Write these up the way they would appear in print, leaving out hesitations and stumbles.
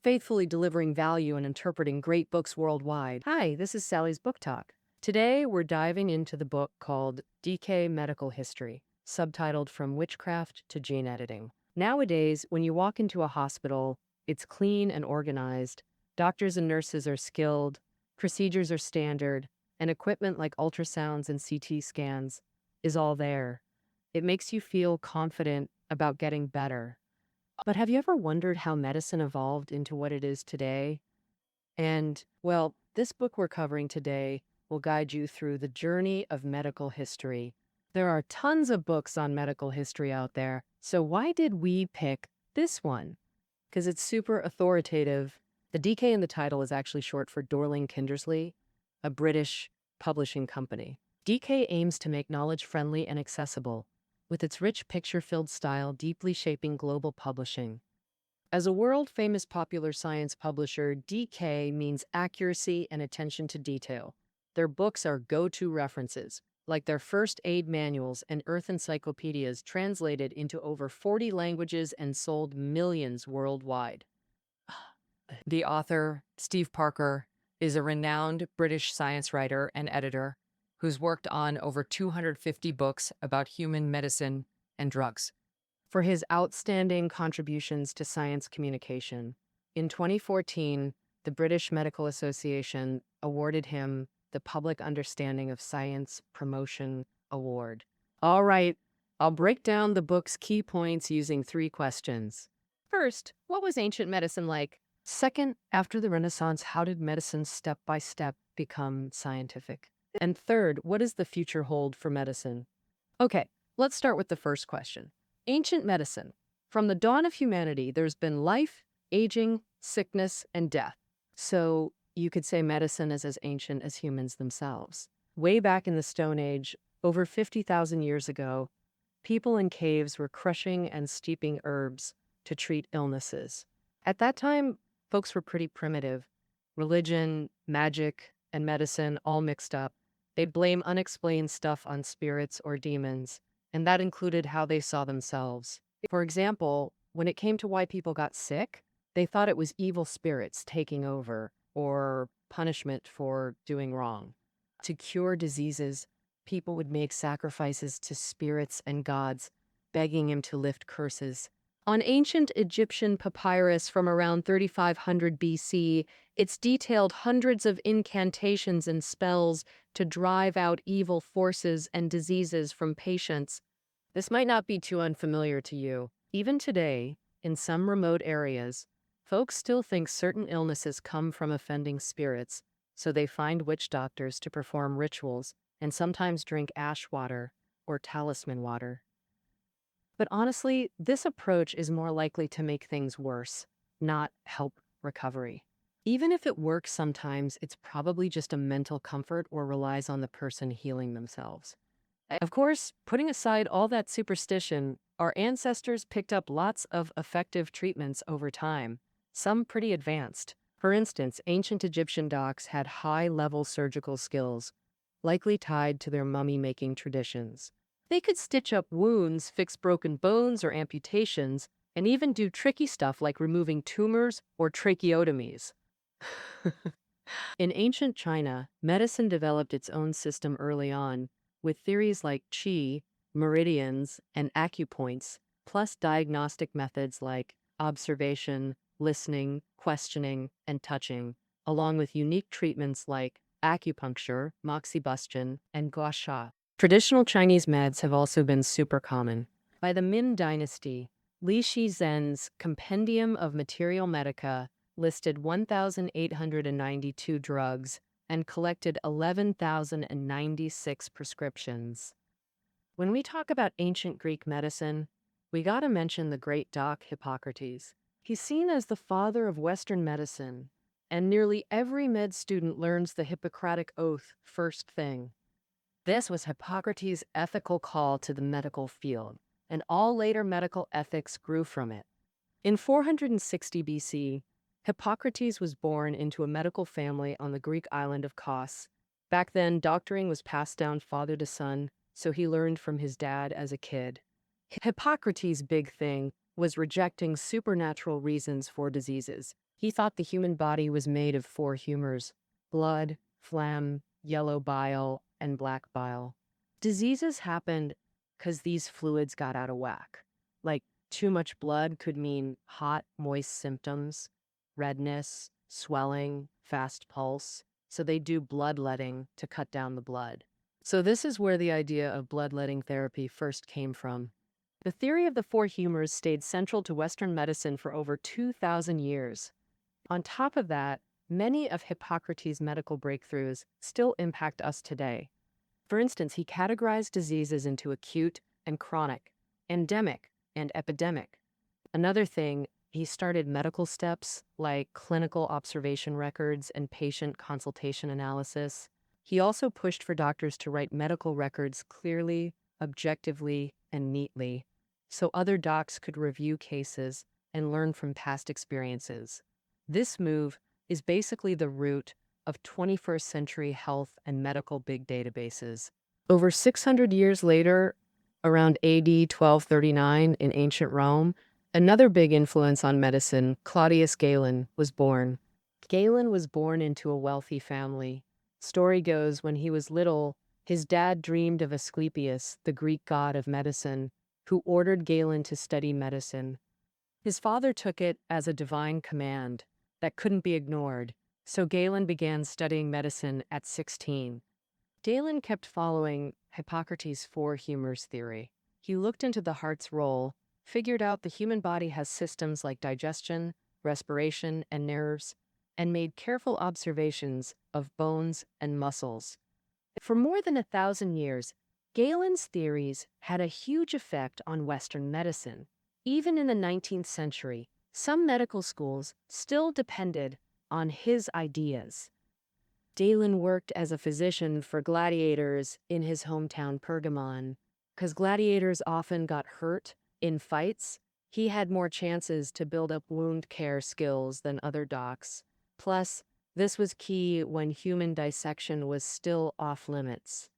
faithfully delivering value and interpreting great books worldwide. Hi, this is Sally's Book Talk. Today, we're diving into the book called DK Medical History, subtitled From Witchcraft to Gene Editing. Nowadays, when you walk into a hospital, it's clean and organized, doctors and nurses are skilled, procedures are standard, and equipment like ultrasounds and CT scans is all there. It makes you feel confident about getting better. But have you ever wondered how medicine evolved into what it is today? And, well, this book we're covering today will guide you through the journey of medical history. There are tons of books on medical history out there, so why did we pick this one? Because it's super authoritative. The DK in the title is actually short for Dorling Kindersley, a British publishing company. DK aims to make knowledge friendly and accessible, with its rich picture-filled style deeply shaping global publishing. As a world-famous popular science publisher, DK means accuracy and attention to detail. Their books are go-to references, like their first aid manuals and Earth encyclopedias translated into over 40 languages and sold millions worldwide. The author, Steve Parker, is a renowned British science writer and editor who's worked on over 250 books about human medicine and drugs. For his outstanding contributions to science communication, in 2014, the British Medical Association awarded him the Public Understanding of Science Promotion Award. All right, I'll break down the book's key points using 3 questions. First, what was ancient medicine like? Second, after the Renaissance, how did medicine step by step become scientific? And third, what does the future hold for medicine? Okay, let's start with the first question. Ancient medicine. From the dawn of humanity, there's been life, aging, sickness, and death. So you could say medicine is as ancient as humans themselves. Way back in the Stone Age, over 50,000 years ago, people in caves were crushing and steeping herbs to treat illnesses. At that time, folks were pretty primitive. Religion, magic, and medicine all mixed up. They'd blame unexplained stuff on spirits or demons, and that included how they saw themselves. For example, when it came to why people got sick, they thought it was evil spirits taking over or punishment for doing wrong. To cure diseases, people would make sacrifices to spirits and gods, begging him to lift curses. On ancient Egyptian papyrus from around 3500 BC, it's detailed hundreds of incantations and spells to drive out evil forces and diseases from patients. This might not be too unfamiliar to you. Even today, in some remote areas, folks still think certain illnesses come from offending spirits, so they find witch doctors to perform rituals and sometimes drink ash water or talisman water. But honestly, this approach is more likely to make things worse, not help recovery. Even if it works sometimes, it's probably just a mental comfort or relies on the person healing themselves. Of course, putting aside all that superstition, our ancestors picked up lots of effective treatments over time, some pretty advanced. For instance, ancient Egyptian docs had high-level surgical skills, likely tied to their mummy-making traditions. They could stitch up wounds, fix broken bones or amputations, and even do tricky stuff like removing tumors or tracheotomies. In ancient China, medicine developed its own system early on, with theories like qi, meridians, and acupoints, plus diagnostic methods like observation, listening, questioning, and touching, along with unique treatments like acupuncture, moxibustion, and gua sha. Traditional Chinese meds have also been super common. By the Ming Dynasty, Li Shizhen's Compendium of Materia Medica listed 1,892 drugs and collected 11,096 prescriptions. When we talk about ancient Greek medicine, we gotta mention the great doc Hippocrates. He's seen as the father of Western medicine, and nearly every med student learns the Hippocratic Oath first thing. This was Hippocrates' ethical call to the medical field, and all later medical ethics grew from it. In 460 BC, Hippocrates was born into a medical family on the Greek island of Kos. Back then, doctoring was passed down father to son, so he learned from his dad as a kid. Hippocrates' big thing was rejecting supernatural reasons for diseases. He thought the human body was made of four humors: blood, phlegm, yellow bile, and black bile. Diseases happened because these fluids got out of whack. Like, too much blood could mean hot, moist symptoms, redness, swelling, fast pulse. So they do bloodletting to cut down the blood. So this is where the idea of bloodletting therapy first came from. The theory of the four humors stayed central to Western medicine for over 2,000 years. On top of that, many of Hippocrates' medical breakthroughs still impact us today. For instance, he categorized diseases into acute and chronic, endemic and epidemic. Another thing, he started medical steps like clinical observation records and patient consultation analysis. He also pushed for doctors to write medical records clearly, objectively, and neatly, so other docs could review cases and learn from past experiences. This move is basically the root of 21st century health and medical big databases. Over 600 years later, around AD 1239 in ancient Rome, another big influence on medicine, Claudius Galen, was born. Galen was born into a wealthy family. Story goes, when he was little, his dad dreamed of Asclepius, the Greek god of medicine, who ordered Galen to study medicine. His father took it as a divine command that couldn't be ignored, so Galen began studying medicine at 16. Galen kept following Hippocrates' four humors theory. He looked into the heart's role, figured out the human body has systems like digestion, respiration, and nerves, and made careful observations of bones and muscles. For more than 1,000 years, Galen's theories had a huge effect on Western medicine. Even in the 19th century, some medical schools still depended on his ideas. Galen worked as a physician for gladiators in his hometown Pergamon. Because gladiators often got hurt in fights, he had more chances to build up wound care skills than other docs. Plus, this was key when human dissection was still off limits.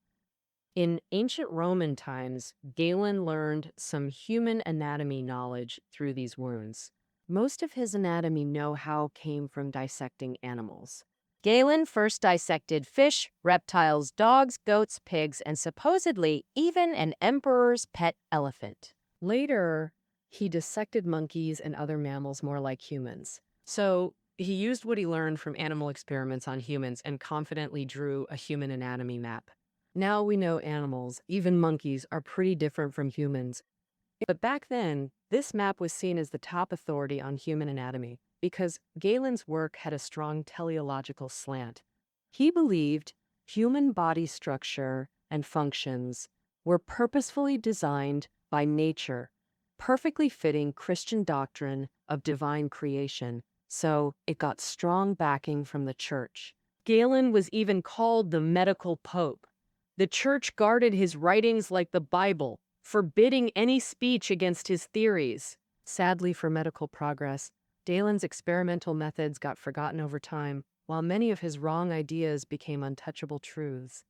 In ancient Roman times, Galen learned some human anatomy knowledge through these wounds. Most of his anatomy know-how came from dissecting animals. Galen first dissected fish, reptiles, dogs, goats, pigs, and supposedly even an emperor's pet elephant. Later, he dissected monkeys and other mammals more like humans. So he used what he learned from animal experiments on humans and confidently drew a human anatomy map. Now we know animals, even monkeys, are pretty different from humans. But back then, this map was seen as the top authority on human anatomy because Galen's work had a strong teleological slant. He believed human body structure and functions were purposefully designed by nature, perfectly fitting Christian doctrine of divine creation, so it got strong backing from the church. Galen was even called the medical pope. The church guarded his writings like the Bible, forbidding any speech against his theories. Sadly for medical progress, Galen's experimental methods got forgotten over time, while many of his wrong ideas became untouchable truths.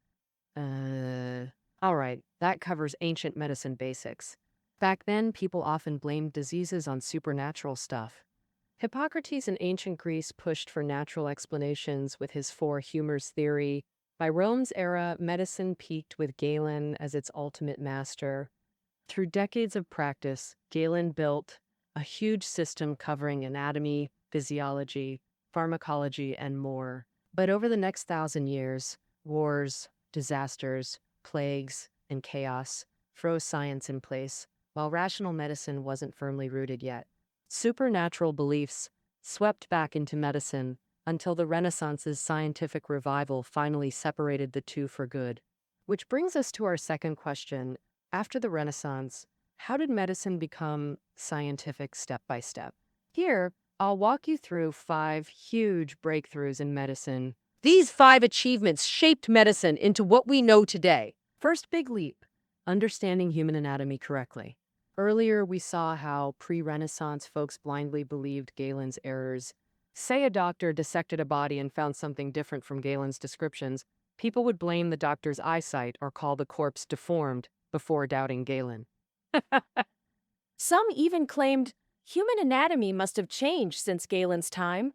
Alright, that covers ancient medicine basics. Back then, people often blamed diseases on supernatural stuff. Hippocrates in ancient Greece pushed for natural explanations with his four humors theory. By Rome's era, medicine peaked with Galen as its ultimate master. Through decades of practice, Galen built a huge system covering anatomy, physiology, pharmacology, and more. But over the next 1,000 years, wars, disasters, plagues, and chaos froze science in place, while rational medicine wasn't firmly rooted yet. Supernatural beliefs swept back into medicine until the Renaissance's scientific revival finally separated the two for good. Which brings us to our second question. After the Renaissance, how did medicine become scientific step by step? Here, I'll walk you through 5 huge breakthroughs in medicine. These 5 achievements shaped medicine into what we know today. First big leap, understanding human anatomy correctly. Earlier, we saw how pre-Renaissance folks blindly believed Galen's errors. Say a doctor dissected a body and found something different from Galen's descriptions, people would blame the doctor's eyesight or call the corpse deformed before doubting Galen. Some even claimed human anatomy must have changed since Galen's time.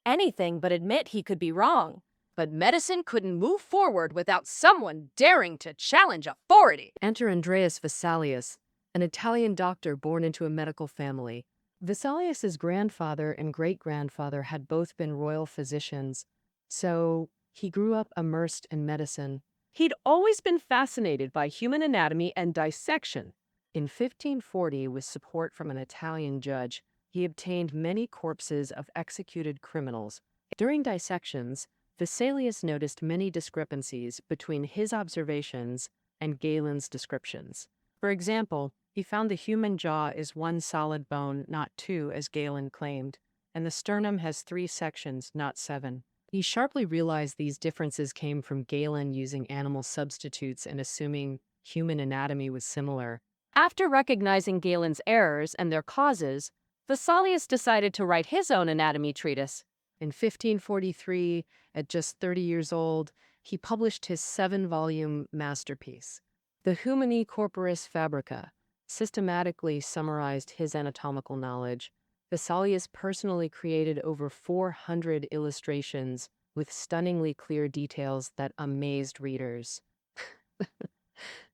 anything but admit he could be wrong. But medicine couldn't move forward without someone daring to challenge authority. Enter Andreas Vesalius, an Italian doctor born into a medical family. Vesalius's grandfather and great-grandfather had both been royal physicians, so he grew up immersed in medicine. He'd always been fascinated by human anatomy and dissection. In 1540, with support from an Italian judge, he obtained many corpses of executed criminals. During dissections, Vesalius noticed many discrepancies between his observations and Galen's descriptions. For example, he found the human jaw is one solid bone, not two, as Galen claimed, and the sternum has 3 sections, not 7. He sharply realized these differences came from Galen using animal substitutes and assuming human anatomy was similar. After recognizing Galen's errors and their causes, Vesalius decided to write his own anatomy treatise. In 1543, at just 30 years old, he published his 7-volume masterpiece. The Humani Corporis Fabrica systematically summarized his anatomical knowledge. Vesalius personally created over 400 illustrations with stunningly clear details that amazed readers.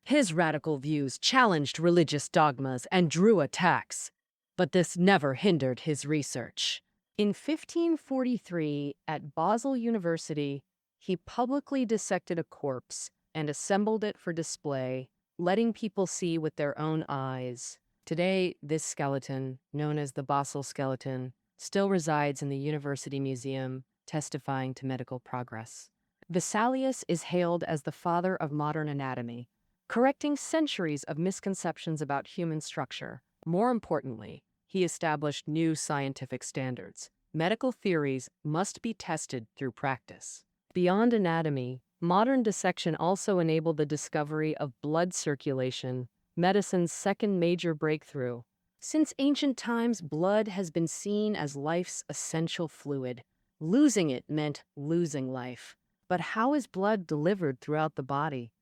His radical views challenged religious dogmas and drew attacks, but this never hindered his research. In 1543, at Basel University, he publicly dissected a corpse and assembled it for display, letting people see with their own eyes. Today, this skeleton, known as the Basel skeleton, still resides in the University Museum, testifying to medical progress. Vesalius is hailed as the father of modern anatomy, correcting centuries of misconceptions about human structure. More importantly, he established new scientific standards. Medical theories must be tested through practice. Beyond anatomy, modern dissection also enabled the discovery of blood circulation, medicine's second major breakthrough. Since ancient times, blood has been seen as life's essential fluid. Losing it meant losing life. But how is blood delivered throughout the body?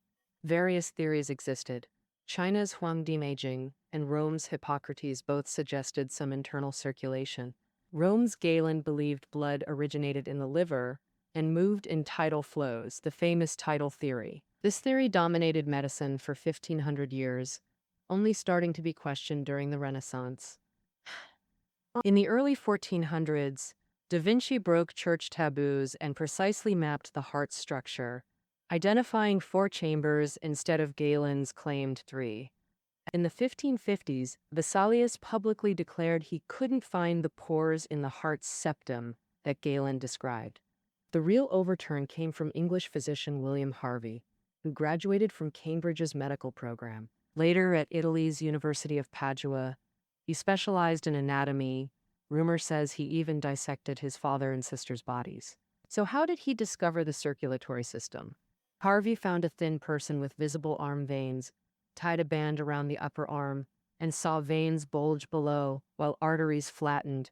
Various theories existed. China's Huangdi Meijing and Rome's Hippocrates both suggested some internal circulation. Rome's Galen believed blood originated in the liver and moved in tidal flows, the famous tidal theory. This theory dominated medicine for 1500 years, only starting to be questioned during the Renaissance. In the early 1400s, Da Vinci broke church taboos and precisely mapped the heart's structure, identifying 4 chambers instead of Galen's claimed 3. In the 1550s, Vesalius publicly declared he couldn't find the pores in the heart's septum that Galen described. The real overturn came from English physician William Harvey, who graduated from Cambridge's medical program. Later, at Italy's University of Padua, he specialized in anatomy. Rumor says he even dissected his father and sister's bodies. So how did he discover the circulatory system? Harvey found a thin person with visible arm veins, tied a band around the upper arm, and saw veins bulge below while arteries flattened.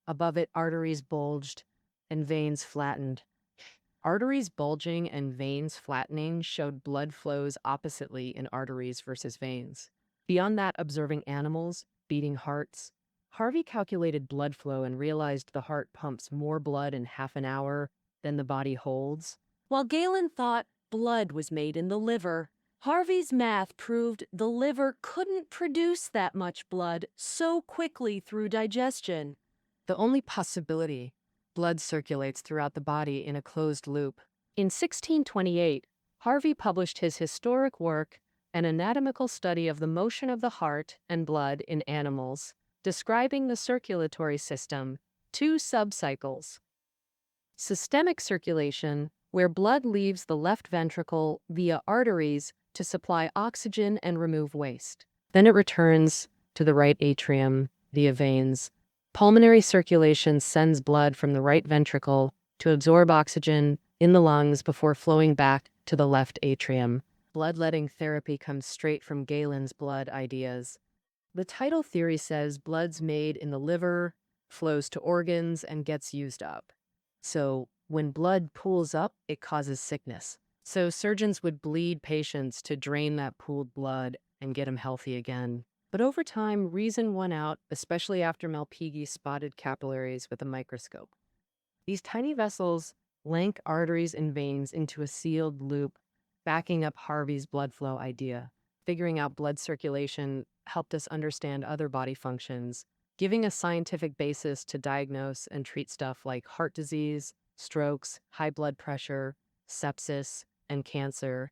Above it, arteries bulged and veins flattened. Arteries bulging and veins flattening showed blood flows oppositely in arteries versus veins. Beyond that, observing animals, beating hearts, Harvey calculated blood flow and realized the heart pumps more blood in half an hour than the body holds. While Galen thought blood was made in the liver, Harvey's math proved the liver couldn't produce that much blood so quickly through digestion. The only possibility, blood circulates throughout the body in a closed loop. In 1628, Harvey published his historic work, An Anatomical Study of the Motion of the Heart and Blood in Animals, describing the circulatory system, 2 subcycles. Systemic circulation, where blood leaves the left ventricle via arteries to supply oxygen and remove waste. Then it returns to the right atrium via veins. Pulmonary circulation sends blood from the right ventricle to absorb oxygen in the lungs before flowing back to the left atrium. Bloodletting therapy comes straight from Galen's blood ideas. The tidal theory says blood's made in the liver, flows to organs, and gets used up. So when blood pools up, it causes sickness. So surgeons would bleed patients to drain that pooled blood and get them healthy again. But over time, reason won out, especially after Malpighi spotted capillaries with a microscope. These tiny vessels link arteries and veins into a sealed loop, backing up Harvey's blood flow idea. Figuring out blood circulation helped us understand other body functions, giving a scientific basis to diagnose and treat stuff like heart disease, strokes, high blood pressure, sepsis, and cancer.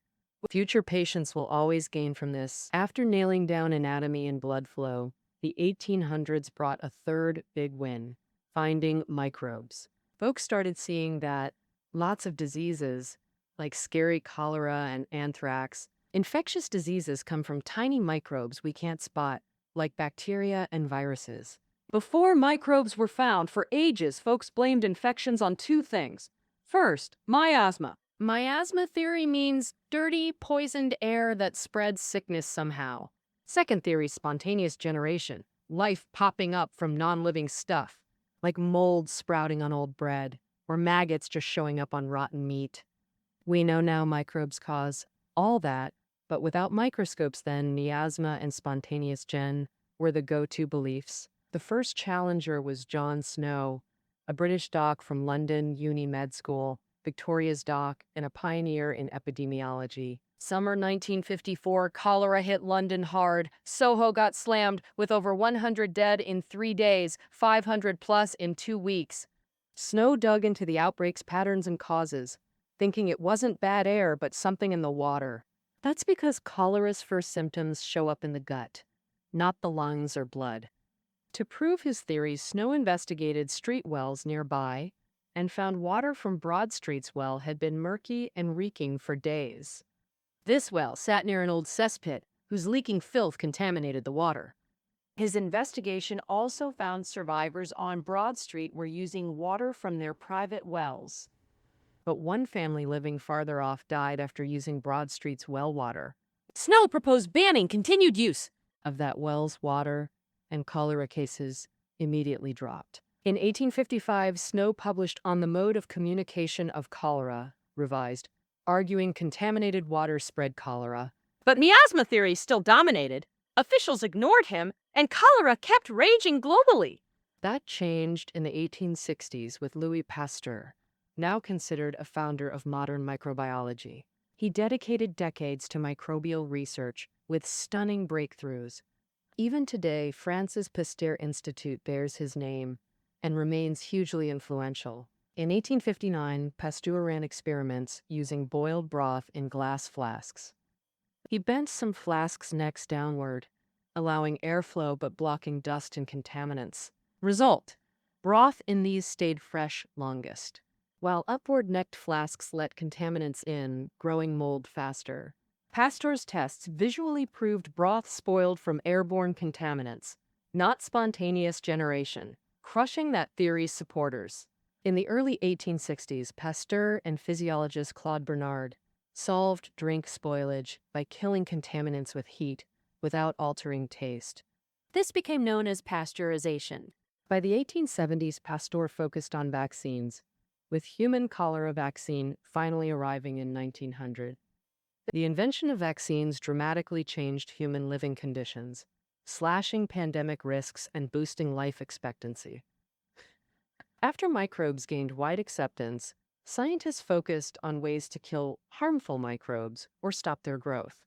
Future patients will always gain from this. After nailing down anatomy and blood flow, the 1800s brought a third big win, finding microbes. Folks started seeing that lots of diseases, like scary cholera and anthrax, infectious diseases come from tiny microbes we can't spot, like bacteria and viruses. Before microbes were found, for ages, folks blamed infections on two things. First, miasma. Miasma theory means dirty, poisoned air that spreads sickness somehow. Second theory, spontaneous generation, life popping up from non-living stuff, like mold sprouting on old bread, or maggots just showing up on rotten meat. We know now microbes cause all that, but without microscopes then, miasma and spontaneous gen were the go-to beliefs. The first challenger was John Snow, a British doc from London Uni Med School, Victoria's doc, and a pioneer in epidemiology. Summer 1954, cholera hit London hard. Soho got slammed with over 100 dead in 3 days, 500 plus in 2 weeks. Snow dug into the outbreak's patterns and causes, thinking it wasn't bad air but something in the water. That's because cholera's first symptoms show up in the gut, not the lungs or blood. To prove his theories, Snow investigated street wells nearby and found water from Broad Street's well had been murky and reeking for days. This well sat near an old cesspit whose leaking filth contaminated the water. His investigation also found survivors on Broad Street were using water from their private wells. But one family living farther off died after using Broad Street's well water. Snow proposed banning continued use of that well's water, and cholera cases immediately dropped. In 1855, Snow published On the Mode of Communication of Cholera, revised, arguing contaminated water spread cholera. But miasma theory still dominated. Officials ignored him, and cholera kept raging globally. That changed in the 1860s with Louis Pasteur, now considered a founder of modern microbiology. He dedicated decades to microbial research with stunning breakthroughs. Even today, France's Pasteur Institute bears his name and remains hugely influential. In 1859, Pasteur ran experiments using boiled broth in glass flasks. He bent some flasks' necks downward, allowing airflow but blocking dust and contaminants. Result: broth in these stayed fresh longest, while upward-necked flasks let contaminants in, growing mold faster. Pasteur's tests visually proved broth spoiled from airborne contaminants, not spontaneous generation, crushing that theory's supporters. In the early 1860s, Pasteur and physiologist Claude Bernard solved drink spoilage by killing contaminants with heat without altering taste. This became known as pasteurization. By the 1870s, Pasteur focused on vaccines, with human cholera vaccine finally arriving in 1900. The invention of vaccines dramatically changed human living conditions, slashing pandemic risks and boosting life expectancy. After microbes gained wide acceptance, scientists focused on ways to kill harmful microbes or stop their growth.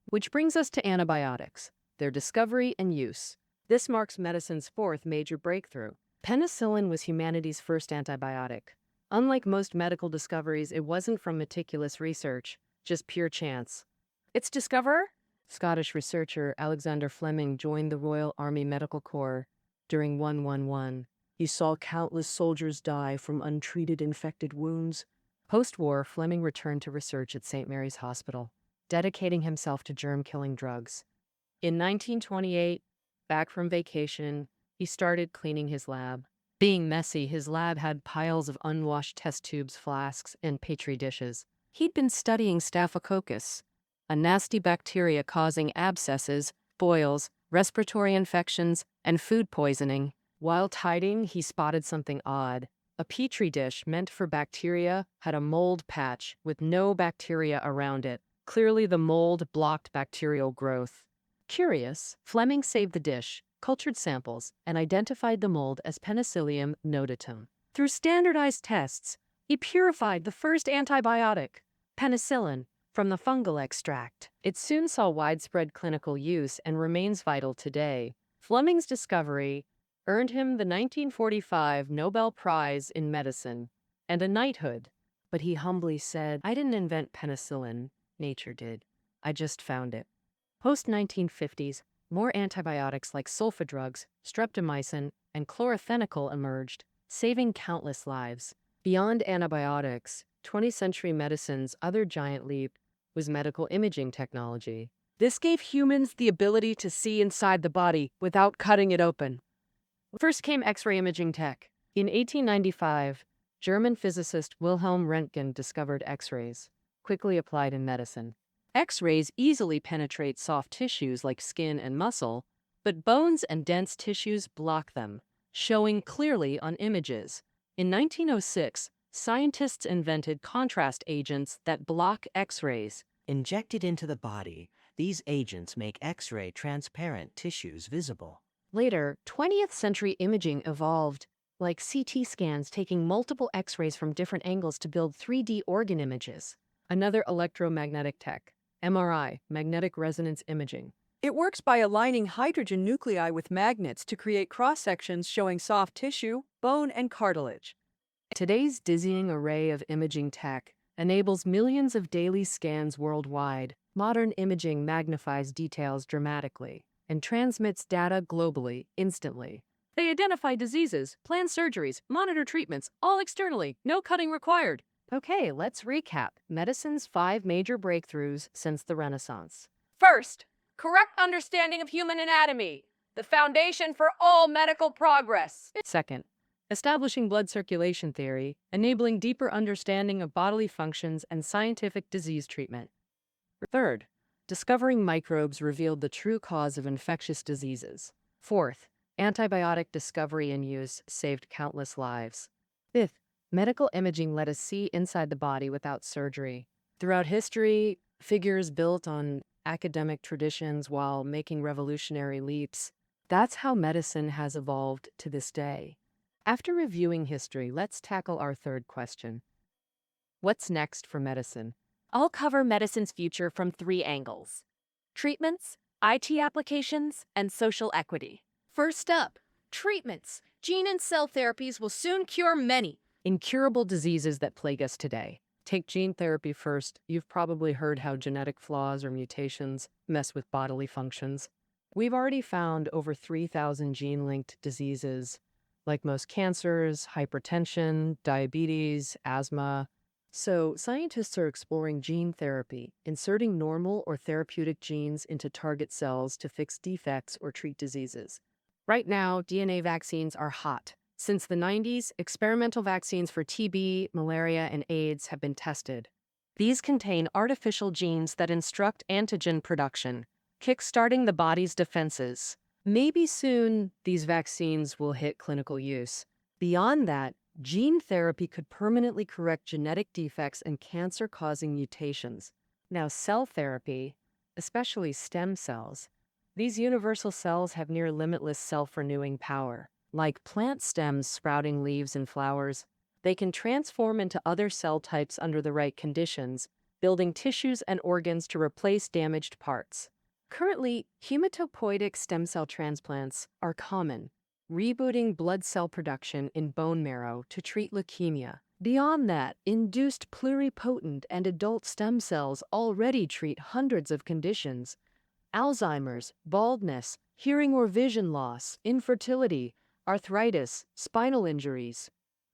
Which brings us to antibiotics, their discovery and use. This marks medicine's fourth major breakthrough. Penicillin was humanity's first antibiotic. Unlike most medical discoveries, it wasn't from meticulous research, just pure chance. Its discoverer? Scottish researcher Alexander Fleming joined the Royal Army Medical Corps during 111. He saw countless soldiers die from untreated infected wounds. Post-war, Fleming returned to research at St. Mary's Hospital, dedicating himself to germ-killing drugs. In 1928, back from vacation, he started cleaning his lab. Being messy, his lab had piles of unwashed test tubes, flasks, and petri dishes. He'd been studying Staphylococcus, a nasty bacteria causing abscesses, boils, respiratory infections, and food poisoning. While tidying, he spotted something odd. A petri dish meant for bacteria had a mold patch with no bacteria around it. Clearly, the mold blocked bacterial growth. Curious, Fleming saved the dish, cultured samples, and identified the mold as Penicillium notatum. Through standardized tests, he purified the first antibiotic, penicillin, from the fungal extract. It soon saw widespread clinical use and remains vital today. Fleming's discovery earned him the 1945 Nobel Prize in Medicine and a knighthood. But he humbly said, "I didn't invent penicillin, nature did. I just found it." Post-1950s, more antibiotics like sulfa drugs, streptomycin, and chlorothianol emerged, saving countless lives. Beyond antibiotics, 20th century medicine's other giant leap was medical imaging technology. This gave humans the ability to see inside the body without cutting it open. First came X-ray imaging tech. In 1895, German physicist Wilhelm Röntgen discovered X-rays, quickly applied in medicine. X-rays easily penetrate soft tissues like skin and muscle, but bones and dense tissues block them, showing clearly on images. In 1906, scientists invented contrast agents that block X-rays. Injected into the body, these agents make X-ray transparent tissues visible. Later, 20th century imaging evolved, like CT scans taking multiple X-rays from different angles to build 3D organ images. Another electromagnetic tech, MRI, magnetic resonance imaging. It works by aligning hydrogen nuclei with magnets to create cross-sections showing soft tissue, bone, and cartilage. Today's dizzying array of imaging tech enables millions of daily scans worldwide. Modern imaging magnifies details dramatically and transmits data globally, instantly. They identify diseases, plan surgeries, monitor treatments, all externally, no cutting required. Okay, let's recap medicine's 5 major breakthroughs since the Renaissance. First, correct understanding of human anatomy, the foundation for all medical progress. Second, establishing blood circulation theory, enabling deeper understanding of bodily functions and scientific disease treatment. Third, discovering microbes revealed the true cause of infectious diseases. Fourth, antibiotic discovery and use saved countless lives. Fifth, medical imaging let us see inside the body without surgery. Throughout history, figures built on academic traditions while making revolutionary leaps. That's how medicine has evolved to this day. After reviewing history, let's tackle our third question. What's next for medicine? I'll cover medicine's future from 3 angles: treatments, IT applications, and social equity. First up, treatments. Gene and cell therapies will soon cure many Incurable diseases that plague us today. Take gene therapy first. You've probably heard how genetic flaws or mutations mess with bodily functions. We've already found over 3,000 gene-linked diseases, like most cancers, hypertension, diabetes, asthma. So scientists are exploring gene therapy, inserting normal or therapeutic genes into target cells to fix defects or treat diseases. Right now, DNA vaccines are hot. Since the 90s, experimental vaccines for TB, malaria, and AIDS have been tested. These contain artificial genes that instruct antigen production, kickstarting the body's defenses. Maybe soon, these vaccines will hit clinical use. Beyond that, gene therapy could permanently correct genetic defects and cancer-causing mutations. Now, cell therapy, especially stem cells, these universal cells have near limitless self-renewing power. Like plant stems sprouting leaves and flowers, they can transform into other cell types under the right conditions, building tissues and organs to replace damaged parts. Currently, hematopoietic stem cell transplants are common, rebooting blood cell production in bone marrow to treat leukemia. Beyond that, induced pluripotent and adult stem cells already treat hundreds of conditions: Alzheimer's, baldness, hearing or vision loss, infertility, arthritis, spinal injuries.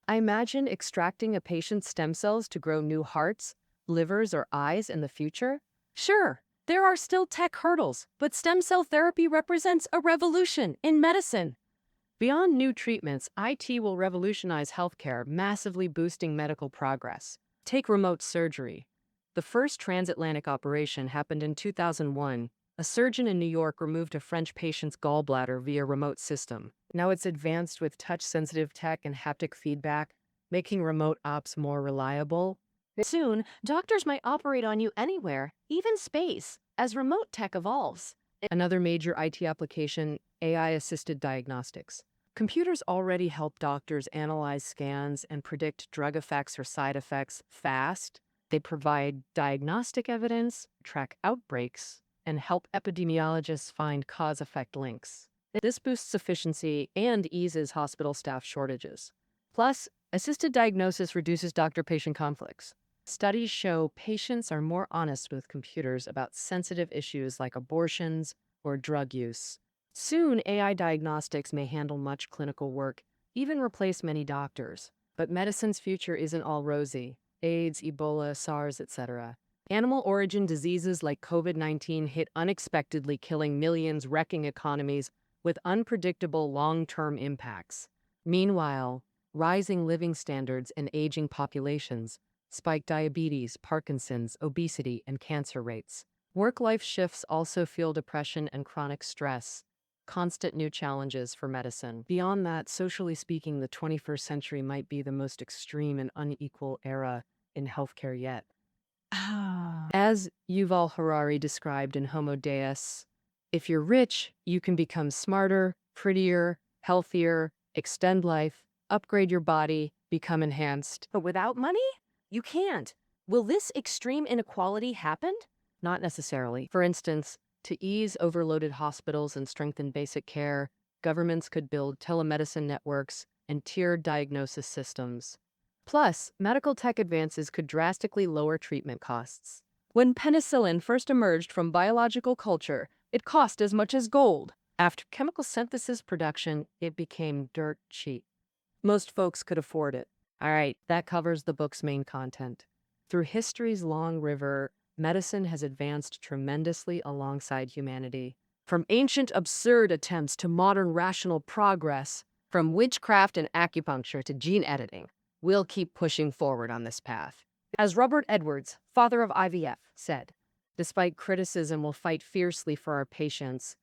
I imagine extracting a patient's stem cells to grow new hearts, livers, or eyes in the future. Sure, there are still tech hurdles, but stem cell therapy represents a revolution in medicine. Beyond new treatments, IT will revolutionize healthcare, massively boosting medical progress. Take remote surgery. The first transatlantic operation happened in 2001. A surgeon in New York removed a French patient's gallbladder via remote system. Now it's advanced with touch-sensitive tech and haptic feedback, making remote ops more reliable. Soon, doctors might operate on you anywhere, even space, as remote tech evolves. Another major IT application, AI-assisted diagnostics. Computers already help doctors analyze scans and predict drug effects or side effects fast. They provide diagnostic evidence, track outbreaks, and help epidemiologists find cause-effect links. This boosts efficiency and eases hospital staff shortages. Plus, assisted diagnosis reduces doctor-patient conflicts. Studies show patients are more honest with computers about sensitive issues like abortions or drug use. Soon, AI diagnostics may handle much clinical work, even replace many doctors. But medicine's future isn't all rosy. AIDS, Ebola, SARS, etc. Animal origin diseases like COVID-19 hit unexpectedly, killing millions, wrecking economies with unpredictable long-term impacts. Meanwhile, rising living standards and aging populations spike diabetes, Parkinson's, obesity, and cancer rates. Work-life shifts also fuel depression and chronic stress, constant new challenges for medicine. Beyond that, socially speaking, the 21st century might be the most extreme and unequal era in healthcare yet. As Yuval Harari described in Homo Deus, if you're rich, you can become smarter, prettier, healthier, extend life, upgrade your body, become enhanced. But without money, you can't. Will this extreme inequality happen? Not necessarily. For instance, to ease overloaded hospitals and strengthen basic care, governments could build telemedicine networks and tiered diagnosis systems. Plus, medical tech advances could drastically lower treatment costs. When penicillin first emerged from biological culture, it cost as much as gold. After chemical synthesis production, it became dirt cheap. Most folks could afford it. All right, that covers the book's main content. Through history's long river, medicine has advanced tremendously alongside humanity. From ancient absurd attempts to modern rational progress, from witchcraft and acupuncture to gene editing, we'll keep pushing forward on this path. As Robert Edwards, father of IVF, said, despite criticism, we'll fight fiercely for our patients.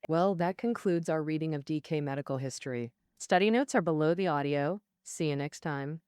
Well, that concludes our reading of DK Medical History. Study notes are below the audio. See you next time.